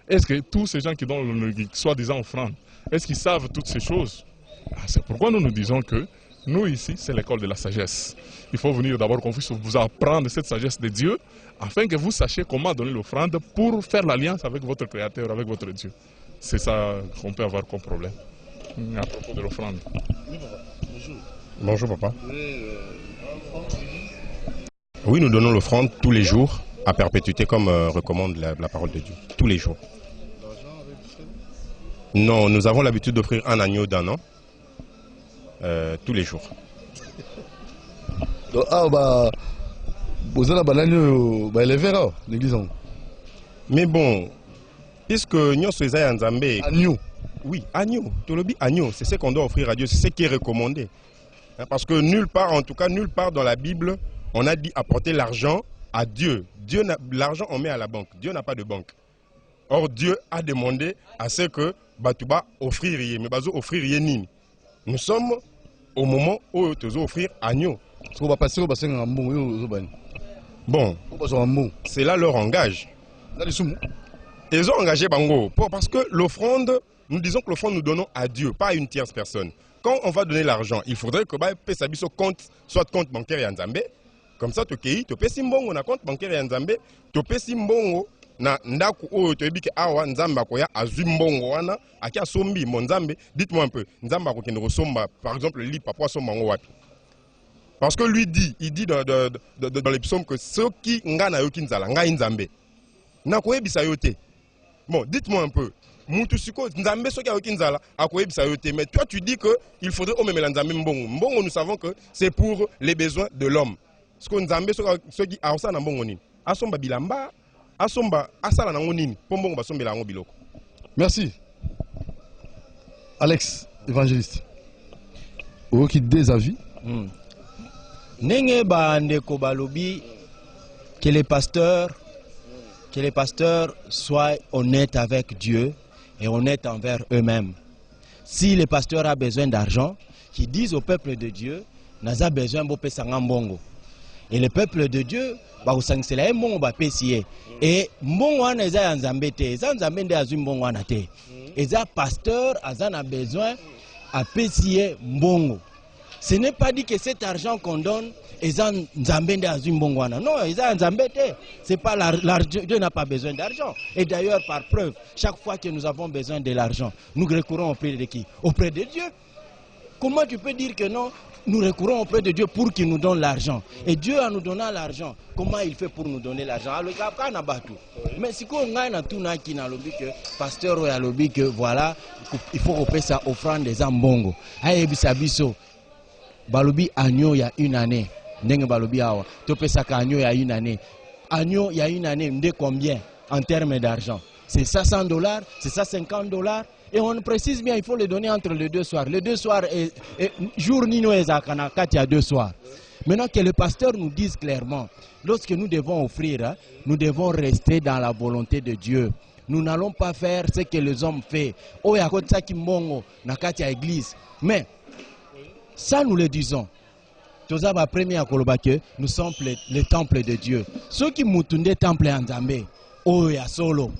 Est-ce que tous ces gens qui donnent le soi-disant offrande, est-ce qu'ils savent toutes ces choses? C'est pourquoi nous nous disons que nous ici, c'est l'école de la sagesse. Il faut venir d'abord qu'on puisse vous apprendre cette sagesse de Dieu afin que vous sachiez comment donner l'offrande pour faire l'alliance avec votre Créateur, avec votre Dieu. C'est ça qu'on peut avoir comme problème à propos de l'offrande. Bonjour papa. Oui, nous donnons l'offrande tous les jours à perpétuité comme recommande la parole de Dieu. Tous les jours. Non, nous avons l'habitude d'offrir un agneau d'un an tous les jours. Vous avez l'agneau élevé là, l'église. Mais bon, puisque nous sommes en Zambé. Agneau. Oui, agneau. Tolobi agneau, c'est ce qu'on doit offrir à Dieu, c'est ce qui est recommandé. Parce que nulle part, en tout cas nulle part dans la Bible, on a dit apporter l'argent à Dieu. L'argent on met à la banque. Dieu n'a pas de banque. Or Dieu a demandé à ce que Batouba offrir rien, mais Bazo offrir rien. Nous sommes au moment où tu vas offrir agneau. Bon, c'est là leur engage. Ils ont engagé Bango. Parce que l'offrande, nous disons que l'offrande nous donnons à Dieu, pas à une tierce personne. Quand on va donner l'argent, il faudrait que Pesabiso compte, soit compte bancaire en Zambé. Comme ça, tu payes Simbongo na compte bancaire en Zambé, tu payes Simbongo na ndaku o to ebike awa Nzamba koya azumbongo wana akia sombi mon Nzambe. Dites-moi un peu, Nzamba ko kende somba par exemple li papa somba ngo wapi? Parce que lui dit, il dit dans les psaumes que ceux qui ngana yoki nzala nga Nzambe. Na ko ebisa yote. Bon, dites-moi un peu. Mutusiko Nzambe soki yoki nzala akoyebisa yote, mais toi tu dis que il faudrait omemela Nzambe mbongo. Mbongo nous savons que c'est pour les besoins de l'homme. Ce que Nzambe soki aosa na mbongo nini? Asomba bilamba Asomba asala na ngonini pombongo basombela ngo biloko. Merci. Alex, évangéliste. Oki des avis. Nenge ba ndeko balobi que les pasteurs soient honnêtes avec Dieu et honnêtes envers eux-mêmes. Si le pasteur a besoin d'argent, qu'ils disent au peuple de Dieu, naza besoin bo pesa ngambongo. Et le peuple de Dieu ba usangsela mbongo ba pesiye. Et mbongo wana eza ya Nzambe te, eza Nzambe nde azwi mbongo wana te. Eza pasteur azana besoin a pesiye mbongo. Ce n'est pas dit que cet argent qu'on donne eza Nzambe nde azwi mbongo wana. Non, eza Nzambe te. C'est pas l'argent, Dieu n'a pas besoin d'argent. Et d'ailleurs par preuve, chaque fois que nous avons besoin de l'argent, nous recourons auprès de qui? Auprès de Dieu. Comment tu peux dire que non? Nous recourons auprès de Dieu pour qu'il nous donne l'argent. Et Dieu en nous donnant l'argent, comment il fait pour nous donner l'argent? Mais si on a un tout qui n'a lobby que pasteur ou a lobby que voilà, il faut repérer ça offrande des ambongo. Aïe bisabiso, balobi agneau il y a une année. N'eng balobi awa. Topé ça agneau il y a une année. Agneau il y a une année, de combien en termes d'argent? C'est $500, c'est $50. Et on précise bien, il faut le donner entre les deux soirs. Les deux soirs, jour Nino et Zakanakat, il y a 2 soirs. Maintenant que le pasteur nous dise clairement, lorsque nous devons offrir, nous devons rester dans la volonté de Dieu. Nous n'allons pas faire ce que les hommes font. Oh, il y a ça qui mongo, Nakatia église. Mais, ça nous le disons. Nous sommes le temple de Dieu. Ceux qui moutunde temple en Zambé, oh, il y a solo.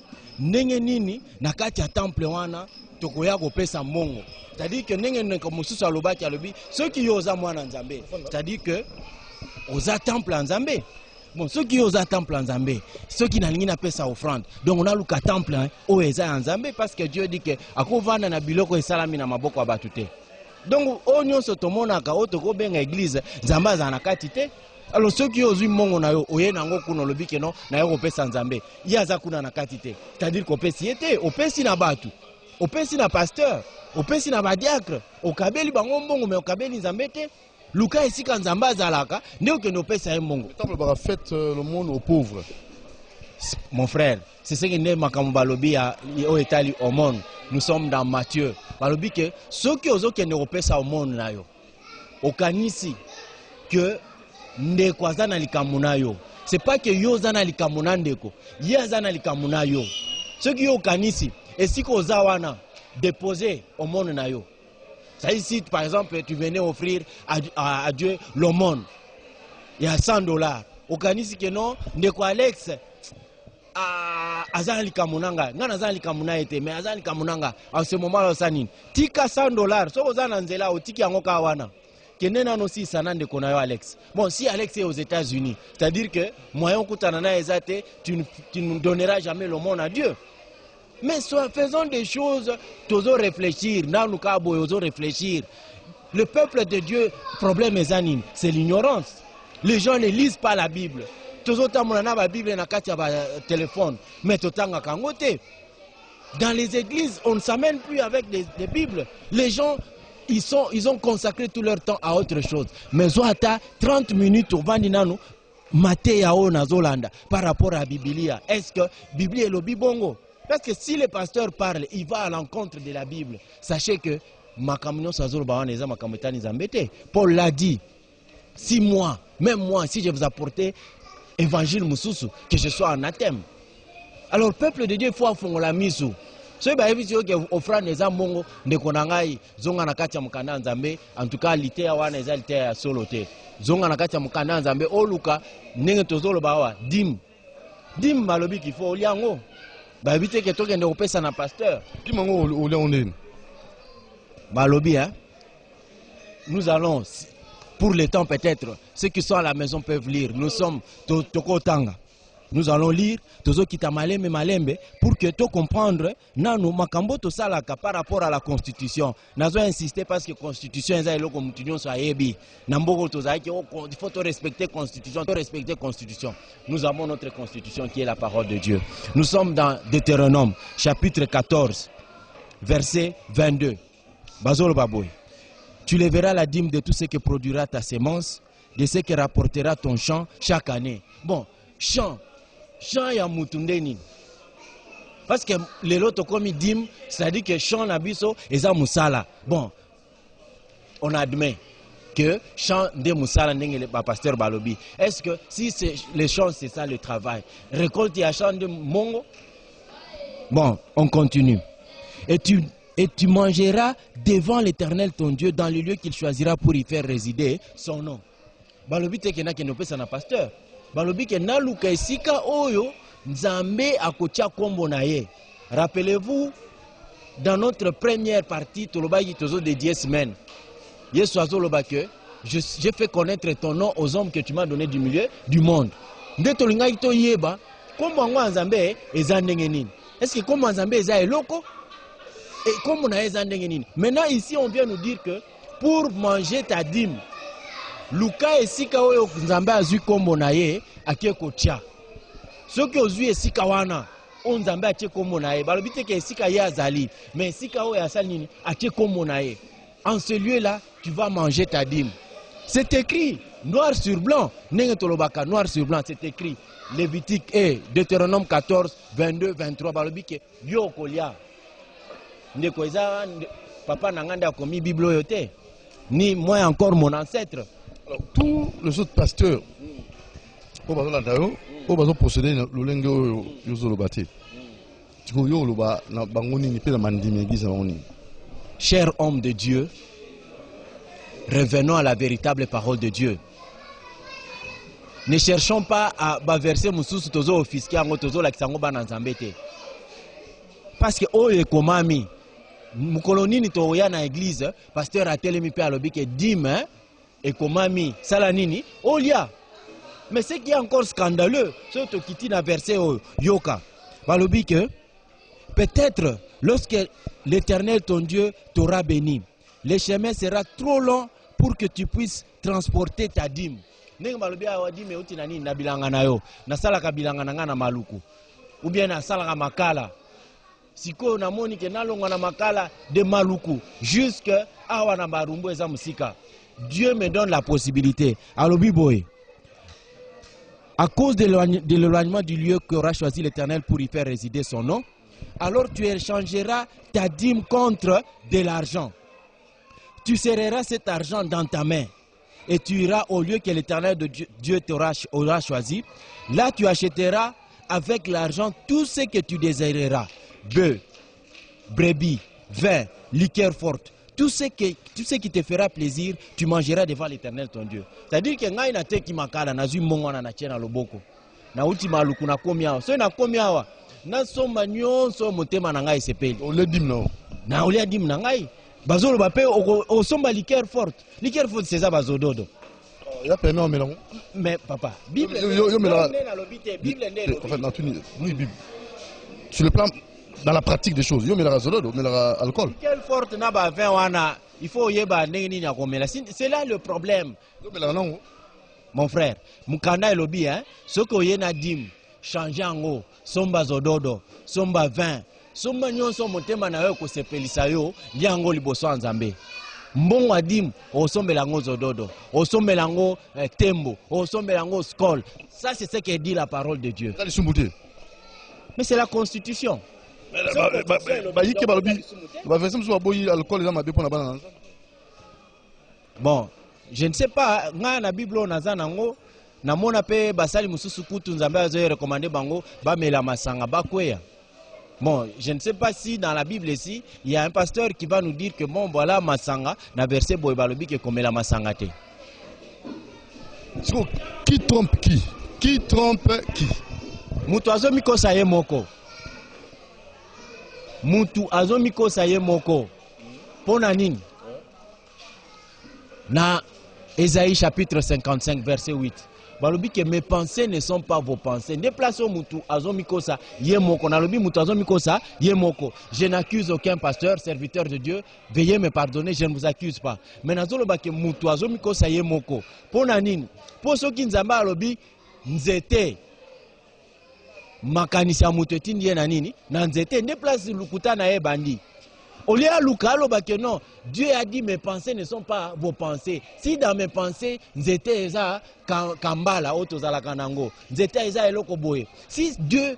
Nenge nini nakati ya temple wana tokoya kopesa mbongo. C'est-à-dire que nenge nko mususu alobaki alobi ceux qui yoza mwana Nzambe. C'est-à-dire que oza temple en Nzambe. Bon, ceux qui oza temple en Nzambe, ceux qui nalingi na pesa offrande. Donc on a luka temple o eza en Nzambe parce que Dieu dit que akovanda na biloko esalami na maboko abatute. Donc onyo sotomona ka otoko benga église Nzamba za nakati te. Alors ceux qui osent mongo na yo oye nango kuno lobi ke non na yo kopesa Nzambe yaza kuna na katite, c'est-à-dire kopesi ete opesi na batu, opesi na pasteur, opesi na badiacre, okabeli bango mbongo mais okabeli Nzambe te. Luka esika Nzamba azalaka nde okende opesa ye mbongo. Temple bara fête le monde aux pauvres. Mon frère, c'est ce que ne makambo balobi ya o etali au monde. Nous sommes dans Matthieu. Balobi ke ceux qui osent kende opesa au monde na yo okanisi que ndeko azana likamuna yo. C'est pas que yo zana likamuna ndeko, ye azana likamuna yo. Ce qui yo kanisi et si ko zawana déposer au monde na yo. Ça ici, par exemple, tu venais offrir à Dieu l'aumône. Il y a $100. Au Canisi que non, Ndeko Alex, Azali Kamunanga, non Azali Kamuna était, mais Azali Kamunanga, en ce moment-là, Sanin. Tika $100, so Ozan Nzela, au Tiki Angoka Wana. Kenenan aussi Sanan de Konayo Alex. Bon, si Alex est aux États-Unis, c'est-à-dire que moyen Koutanana Ezate, tu ne donneras jamais le monde à Dieu. Mais faisons des choses, toujours réfléchir, réfléchir. Le peuple de Dieu, problème est anime, c'est l'ignorance. Les gens ne lisent pas la Bible. Toujours la Bible na téléphone, mais totanga kangote. Dans les églises, on ne s'amène plus avec des Bibles. Les gens, ils ont consacré tout leur temps à autre chose. Mais Zoata, 30 minutes au Vandinano, Matéao Nazolanda, par rapport à la Biblia. Est-ce que Biblia est le Bibongo? Parce que si le pasteur parle, il va à l'encontre de la Bible. Sachez que Paul l'a dit. Si moi, même moi, si je vous apportais évangile Moussousou, que je sois anathème. Alors, peuple de Dieu, il faut affronter la mise. So ba ebi que offrande eza mbongo ndeko na ngai zonga na kati ya mukanda nzambe en tout cas lité ya wana eza lité ya solo te zonga na kati ya mukanda nzambe oluka ndenge tozolo bawa dim malobi qu'il faut oliango ba ebi te ke tokende kopesa na pasteur dimango oliango ndeni malobi hein. Nous allons pour le temps peut-être ceux qui sont à la maison peuvent lire. Nous sommes tokotanga. Nous allons lire Tozo Kitamalembe Malembe pour que tu comprendre nano makambo to salaka par rapport à la constitution. Nazo insister parce que constitution eza eloko mutunyo so ayebi. Namboko tozaki il faut respecter constitution. Nous avons notre constitution qui est la parole de Dieu. Nous sommes dans Deutéronome chapitre 14 verset 22. Bazolo baboy. Tu leveras la dîme de tout ce que produira ta sémence, de ce que rapportera ton champ chaque année. Bon, champ ya mutundeni. Parce que les loto comme dim, c'est-à-dire que champ nabiso eza musala. Bon, on admet que champ de musala n'engele pas pasteur balobi. Est-ce que si les champs c'est ça le travail, récolte ya champ de mongo? Bon, on continue. Et tu mangeras devant l'Éternel ton Dieu dans le lieu qu'il choisira pour y faire résider son nom. Balobi te kena keno pesa na pasteur. Balobi ke naluka esika oyo nzambe akotia kombo na ye. Rappelez-vous dans notre première partie tolobaki tozo de 10 semaines. Yesu azoloba que j'ai fait connaître ton nom aux hommes que tu m'as donné du milieu du monde. Nde tolinga to yeba kombo ngo nzambe eza ndenge nini? Est-ce que kombo nzambe eza eloko? Et comme on a eza ndenge nini? Maintenant ici on vient nous dire que pour manger ta dîme luka esika oyo nzambe azwi kombo na ye akie kotia soki ozwi esika wana o nzambe atie kombo na ye balobi te ke esika ye azali mais esika oyo asali nini atie kombo na ye. En ce lieu là tu vas manger ta dîme. C'est écrit noir sur blanc ndenge tolobaka noir sur blanc, c'est écrit Lévitique et Deutéronome 14 22 23 balobi ke yo kolia ndeko eza papa nanganda akomi bible oyo te ni moi encore mon ancêtre. Alors, tous les autres pasteurs, au bazo procéder le lenge yozolo bate. Tiko yo loba na bangoni ni pe na mandimi église bangoni. Chers hommes de Dieu, revenons à la véritable parole de Dieu. Ne cherchons pas à verser mususu tozo offiski ango tozo la kisango bana nzambe te. Parce que oyo ekomami mukoloni ni to ya na église pasteur atelemi pe alobi ke dîme et komami salanini olia. Mais ce qui est encore scandaleux, c'est que tu as versé au yoka. Balobi que peut-être lorsque l'Éternel ton Dieu t'aura béni, le chemin sera trop long pour que tu puisses transporter ta dîme. Ndenge balobi awa dîme uti na nini na bilanga na yo, na sala ka bilanga na nga na maluku. Ou bien na sala ka makala. Siko na moni ke nalonga na makala de maluku jusque awa na barumbu eza musika. Dieu me donne la possibilité. Alobi boy. À cause de l'éloignement du lieu qu'aura choisi l'Éternel pour y faire résider son nom, alors tu échangeras ta dîme contre de l'argent. Tu serreras cet argent dans ta main et tu iras au lieu que l'Éternel de Dieu t'aura choisi. Là, tu achèteras avec l'argent tout ce que tu désireras. Bœufs, brebis, vin, liqueur forte. tout ce qui te fera plaisir, tu mangeras devant l'Éternel ton Dieu. C'est-à-dire que ngai na teki makala na zui mongo na chena loboko. Na ultima luku na komia. So na komia na somba nyonso motema na ngai sepeli. Ole dim no. Na ole dim na ngai. Bazolo ba pe o somba liqueur forte. Liqueur forte c'est ça bazododo. Ya permis on mélange. Mais papa, Bible yo mélange. Bible en fait dans oui Bible. Sur le plan dans la pratique des choses, yo mélange zododo, mélange alcool. Liqueur forte na ba vin wana, il faut yeba ndenge na komela. C'est là le problème. Yo mélange non. Mon frère, mukanda elobi hein, soko yena dim, changer ango, somba zododo, somba vin. Somba nyonso motema na yo ko sepelisa yo, liango liboso nzambe. Mbongo adim, osombela ngo zododo, osombela ngo tembo, osombela ngo skol. Ça c'est ce que dit la parole de Dieu. Mais c'est la constitution. Bon, je ne sais pas, nga na Bible nazanango, na mona pe basali mususu kutu nzambe azo recommander bango ba mela masanga ba kweya. Bon, je ne sais pas si dans la Bible ici, il y a un pasteur qui va nous dire que bon, voilà, Masanga, na verset Boebalobi qui est comme la Masanga. Qui trompe qui? Qui trompe qui? Mutu azomiko saye moko. Mutu azomiko saye moko. Pona nini? Na Ésaïe chapitre 55, verset 8. Balobi que mes pensées ne sont pas vos pensées. Déplace mutu azomikosa yemoko. Nalobi mutu azomikosa yemoko. Je n'accuse aucun pasteur, serviteur de Dieu. Veuillez me pardonner, je ne vous accuse pas. Mais nazoloba que mutu azomikosa yemoko. Pona nini? Po soki nzamba alobi nzete. Makanisi ya mutu etindi ye na nini? Na nzete. Déplace lukuta na ye bandi. Olia Luka que non, Dieu a dit mes pensées ne sont pas vos pensées. Si dans mes pensées, nzete eza kambala otozala kanango, nzete eza eloko boye. Si Dieu,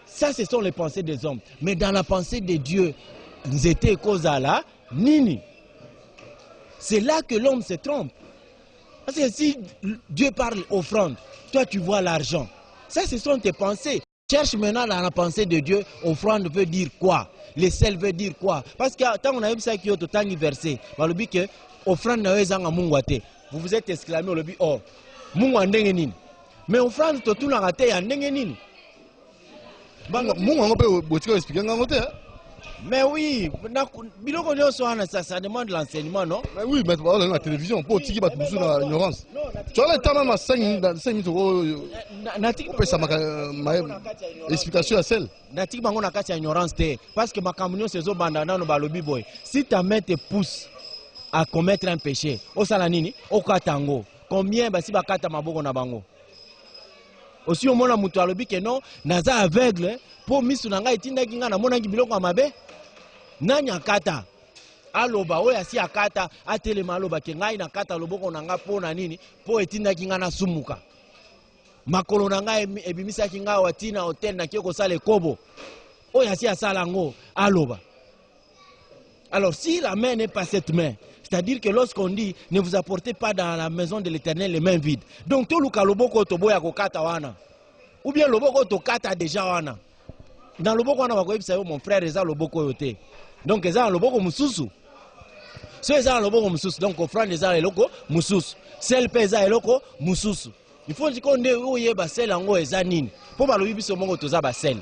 ça ce sont les pensées des hommes, mais dans la pensée de Dieu, nzete kozala nini. C'est là que l'homme se trompe. Parce que si Dieu parle offrande, toi tu vois l'argent. Ça ce sont tes pensées. Cherche maintenant dans la pensée de Dieu, offrande veut dire quoi? Le sel veut dire quoi? Parce que tant on a eu ça qui est au temps verset, que offrande na ezanga mungwate. Vous vous êtes exclamé au lobby oh mungwa ndenge nini? Mais offrande to tout la raté ya ndenge nini? Mungwa ngope botiko expliquer ngote. Mais oui, ça demande l'enseignement, non? Mais oui, mais voilà la télévision, pour tiki bat musu na ignorance. Tu as le temps même à 5 minutes on peut ça ma explication à celle. Natiki bango na kati ya ignorance te parce que makamunyo sezo bandana no balobi boy. Si ta main te pousse à commettre un péché, o sala nini? O katango. Combien basi bakata maboko na bango? Aussi au mona mutu alobi que non, naza aveugle pour misu nanga itinda kinga na mona biloko ya mabe. Nanya kata aloba oya si akata atelema aloba ke ngai na kata loboko nanga pona nini po etinda kinga na sumuka makolo nanga ebimisa kinga watina hotel na kioko sale kobo oya si asala ngo aloba. Alors si la main n'est pas cette main, c'est-à-dire que lorsqu'on dit ne vous apportez pas dans la maison de l'Éternel les mains vides, donc to luka loboko to boya ko kata wana ou bien loboko to kata déjà wana. Dans le boko wana bakoyebisa yo mon frère eza loboko yote. Donc eza loboko mususu. So eza loboko mususu donc offrande eza eloko mususu. Sel pe eza eloko mususu. Il faut dire qu'on oyeba sel ango eza nini. Po balobi biso mongo toza ba sel.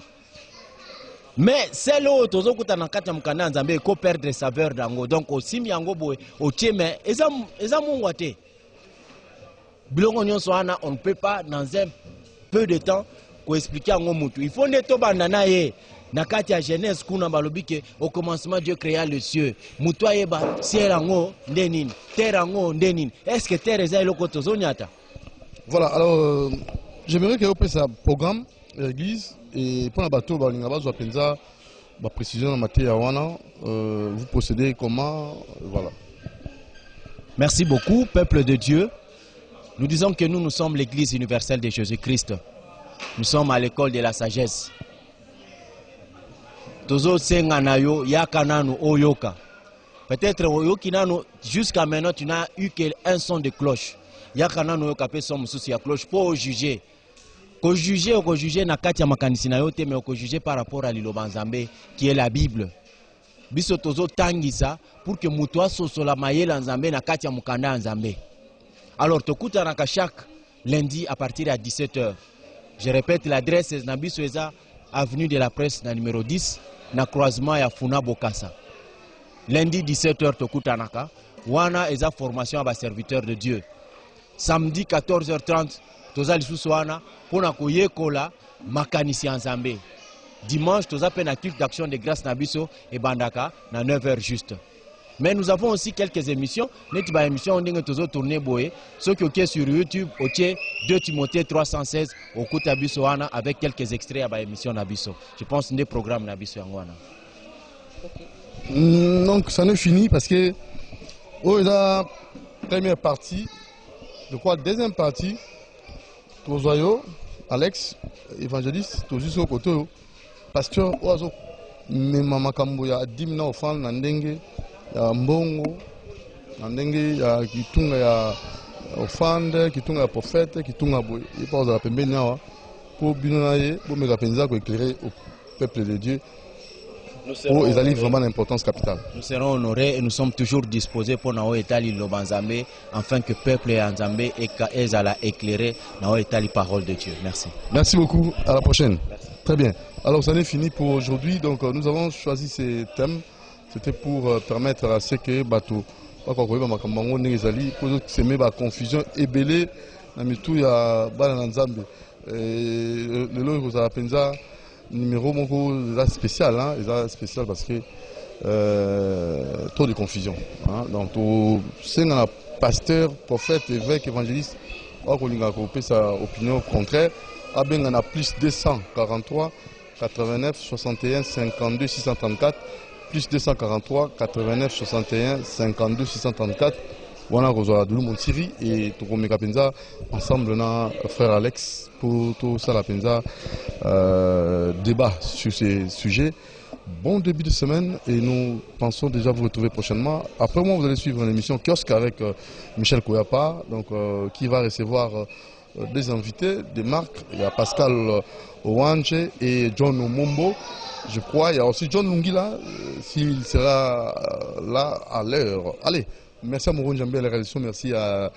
Mais sel o tozo kuta na kati ya mukanda nzambe ko perdre saveur dango. Donc osimi yango boye o tieme eza mungwa te. Bilongo nyonso wana on ne peut pas dans un peu de temps ko expliquer ango mutu. Il faut neto bandana ye. Nakati ya Genèse kuna balobi ke au commencement Dieu créa le cieux. Mutu ayeba ciel ango ndenini, terre ango ndenini. Est-ce que terre eza eloko tozonyata? Voilà, alors j'aimerais que vous passiez un programme l'église et pour la bateau balinga bazo penza ba précision en matière wana vous procédez comment voilà. Merci beaucoup peuple de Dieu. Nous disons que nous sommes l'église universelle de Jésus-Christ. Nous sommes à l'école de la sagesse. Tozo senga nayo yaka nanu oyoka. Peut-être oyoki nanu jusqu'à maintenant tu n'as eu qu'un son de cloche. Yaka nanu yoka pe son mususu ya cloche pour juger. Ko juger na kati ya makanisi na yote mais ko juger par rapport à liloba nzambe qui est la Bible. biso tozo tangisa pour que mutu asosola mayele ya Nzambe na kati ya mukanda ya Nzambe. Alors tokutanaka chaque lundi à partir de 17h. Je répète, l'adresse est Nabiso Eza, avenue de la Presse, na numéro 10, na croisement ya Funa Bokassa. Lundi 17h tokutanaka, wana eza formation à serviteur de Dieu. Samedi 14h30, toza lisusu wana pona koyekola makanisi ya Nzambe. Dimanche, toza pe na culte d'action de grâce Nabiso et bandaka na 9h juste. Mais nous avons aussi quelques émissions. Nous avons une émission qui est tournée ceux qui sont sur YouTube, 2 Timothée 316, au Kutabiso avec quelques extraits de l'émission Nabiso. Je pense que c'est des programmes Nabiso. Donc ça n'est fini parce que la première partie, je crois deuxième partie, Tozoyo, Alex, évangéliste, Toziso au côté, pasteur, Oazo, Mama Kamboya, 10 minutes offrande, Nandenge. Ya mbongo na ndenge ya kitunga ya ofande kitunga ya prophète kitunga boy et pas la pembeni awa pour bino na ye pour me penza ko éclairer au peuple de Dieu. Oh, ils ont vraiment l'importance capitale. Nous serons honorés et nous sommes toujours disposés pour nous étaler le Banzambe afin que le peuple Nzambe ezala éclairé na étaler parole de Dieu. Merci. Merci beaucoup, à la prochaine. Merci. Très bien. Alors ça n'est fini pour aujourd'hui, donc nous avons choisi ces thèmes. C'était pour permettre à ce que bateau semer la confusion et belé na mitu ya bana Nzambe. Le logo za penza numéro moko spécial hein, spécial parce que trop de confusion hein. Donc c'est un pasteur, prophète, évêque, évangéliste okolinga ko pesa opinion contraire abenga na plus 243 89 61 52 634 plus 243 89 61 52 634. Voilà, Rosa Douloumon Siri et Tokomeka Penza ensemble na frère Alex pour tout ça la Penza débat sur ces sujets. Bon début de semaine et nous pensons déjà vous retrouver prochainement. Après moi, vous allez suivre une émission kiosque avec Michel Koyapa, donc qui va recevoir des invités, des marques. Il y a Pascal Owanche et John Omombo. Je crois il y a aussi John Lungila s'il sera là à l'heure. Allez, merci à Mouron Djambé à la réalisation, merci à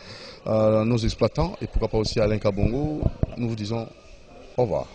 nos exploitants et pourquoi pas aussi à Alain Kabongo. Nous vous disons au revoir.